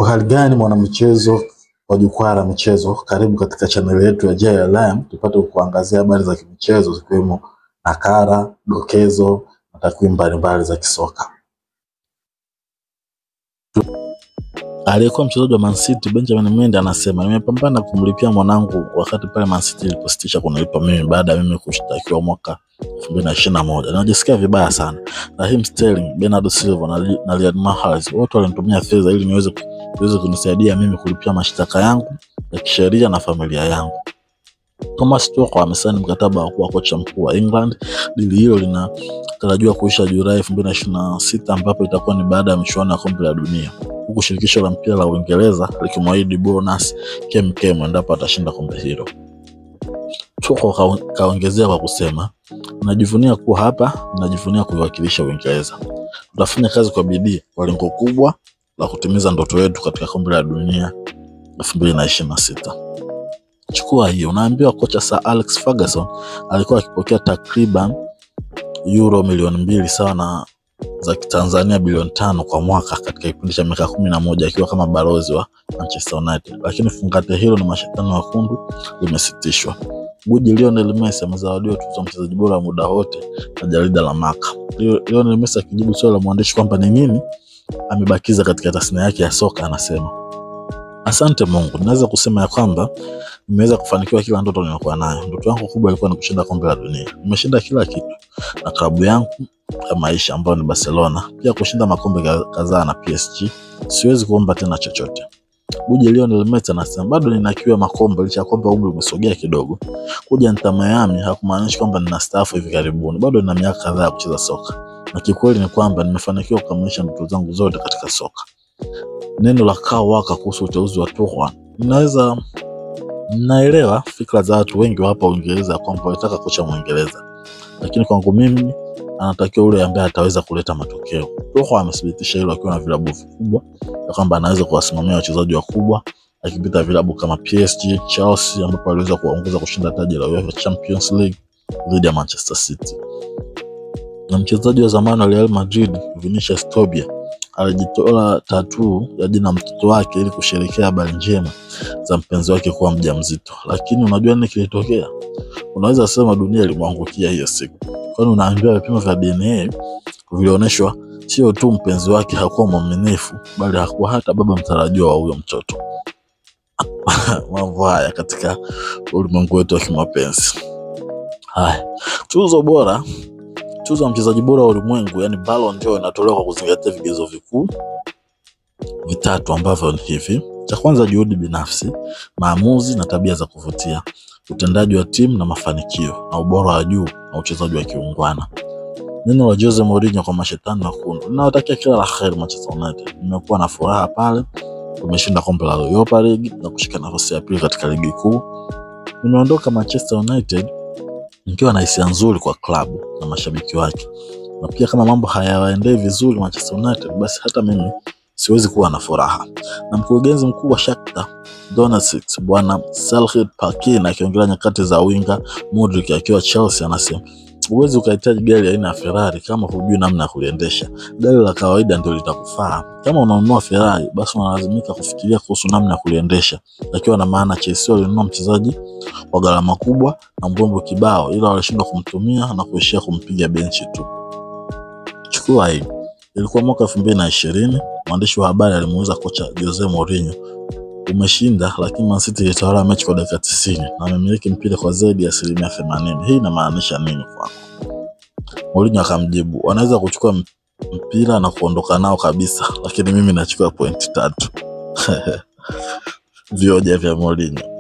Hali gani mwanamichezo wa jukwaa la michezo, karibu katika channel yetu ya JLM tupate kuangazia habari za kimichezo zikiwemo nakala, dokezo na takwimu mbalimbali za kisoka. Aliyekuwa mchezaji wa Man City Benjamin Mendy anasema, nimepambana kumlipia mwanangu wakati pale Man City ilipositisha kunilipa mimi baada ya mimi kushtakiwa mwaka 2021. Najisikia vibaya sana. Raheem Sterling, Bernardo Silva na Riyad Mahrez wote walinitumia fedha ili niweze kunisaidia mimi kulipia mashtaka yangu ya kisheria na familia yangu. Thomas Tuchel amesaini mkataba wa kuwa kocha mkuu wa England. Dili hilo linatarajiwa kuisha Julai 2026 ambapo itakuwa ni baada ya michuano ya kombe la dunia. Huku shirikisho la mpira la Uingereza likimwahidi bonus kemkem endapo atashinda kombe hilo. Tuchel kaongezea kwa kusema, najivunia kuwa hapa, najivunia kuiwakilisha Uingereza. Tutafanya kazi kwa bidii kwa lengo kubwa la kutimiza ndoto yetu katika kombe la dunia 2026. Chukua hiyo. Unaambiwa kocha Sir Alex Ferguson alikuwa akipokea takriban euro milioni 2 sawa na za Tanzania bilioni 5 kwa mwaka katika kipindi cha miaka 11 akiwa kama balozi wa Manchester United. Lakini fungate hilo na mashetani wekundu limesitishwa. Guji Lionel Messi amezawadiwa tuzo ya mchezaji bora wa muda wote na jarida la Marca. Lionel Messi akijibu swali la mwandishi kwamba ni nini amebakiza katika tasnia yake ya soka anasema, asante Mungu, naweza kusema ya kwamba nimeweza kufanikiwa kila ndoto niliyokuwa nayo. Ndoto yangu kubwa ilikuwa ni kushinda kombe la dunia. Nimeshinda kila kitu na klabu yangu ya maisha ambayo ni Barcelona, pia kushinda makombe kadhaa na PSG. Siwezi kuomba tena chochote. Guji Lionel Messi anasema, bado ninakiwa makombe licha ya kwamba umri umesogea kidogo. Kuja Inter Miami hakumaanishi kwamba ninastaafu hivi karibuni. Bado nina miaka kadhaa ya kucheza soka. Na kikweli ni kwamba nimefanikiwa kukamilisha ndoto zangu zote katika soka. Neno la waka kuhusu uteuzi wa Tuchel. Naelewa fikra za watu wengi hapa Uingereza kwamba wanataka kocha Mwingereza. Lakini kwangu mimi anatakiwa yule ambaye ataweza kuleta matokeo. Tuchel amethibitisha hilo akiwa na vilabu vikubwa kwamba anaweza kuwasimamia wachezaji wakubwa akipita vilabu kama PSG, Chelsea ambapo aliweza kuwaongoza kushinda taji la UEFA Champions League dhidi ya Manchester City. Na mchezaji wa zamani wa Real Madrid Vinicius Tobias alijitoa tattoo ya jina mtoto wake ili kusherehekea habari njema za mpenzi wake kuwa mjamzito. Lakini unajua nini kilitokea? Unaweza sema dunia ilimwangukia hiyo siku. Kwani unaambiwa vipimo vya DNA vilionyeshwa sio tu mpenzi wake hakuwa mwaminifu, bali hakuwa hata baba mtarajiwa wa huyo mtoto. Mambo haya katika ulimwengu wetu wa kimapenzi. Haya, tuzo ya mchezaji bora wa ulimwengu yani Ballon d'Or inatolewa kwa kuzingatia vigezo vikuu vitatu ambavyo ni hivi. Cha kwanza, juhudi binafsi, maamuzi na tabia za kuvutia, utendaji wa timu na mafanikio, na ubora wa juu na uchezaji wa kiungwana. Neno la Jose Mourinho kwa mashetani wekundu. Ninawatakia kila la kheri Manchester United. Nimekuwa na furaha pale tumeshinda kombe la Europa League na kushika nafasi ya pili katika ligi kuu. Nimeondoka Manchester United nikiwa na hisia nzuri kwa klabu na mashabiki wake. Na pia kama mambo hayawaendei vizuri Manchester United, basi hata mimi siwezi kuwa na furaha. Na mkurugenzi mkuu wa Shakhtar Donetsk bwana Serhii Parkin akiongelea nyakati za winga Modric akiwa Chelsea anasema, huwezi ukahitaji gari aina ya Ferrari kama hujui namna ya kuliendesha. Gari la kawaida ndio litakufaa. Kama unanunua Ferrari, basi unalazimika kufikiria kuhusu namna ya kuliendesha. Akiwa na maana Chelsea walinunua mchezaji wa gharama kubwa na mbombo kibao, ila walishindwa kumtumia na kuishia kumpiga benchi tu. Chukua hii. Ilikuwa mwaka 2020, mwandishi wa habari alimuuliza kocha Jose Mourinho, umeshinda lakini Man City ilitawala mechi kwa dakika 90 na amemiliki mpira kwa zaidi ya 80%. Hii inamaanisha nini kwako? Mourinho akamjibu, wanaweza kuchukua mpira na kuondoka nao kabisa, lakini mimi nachukua pointi 3. Vioja vya Mourinho.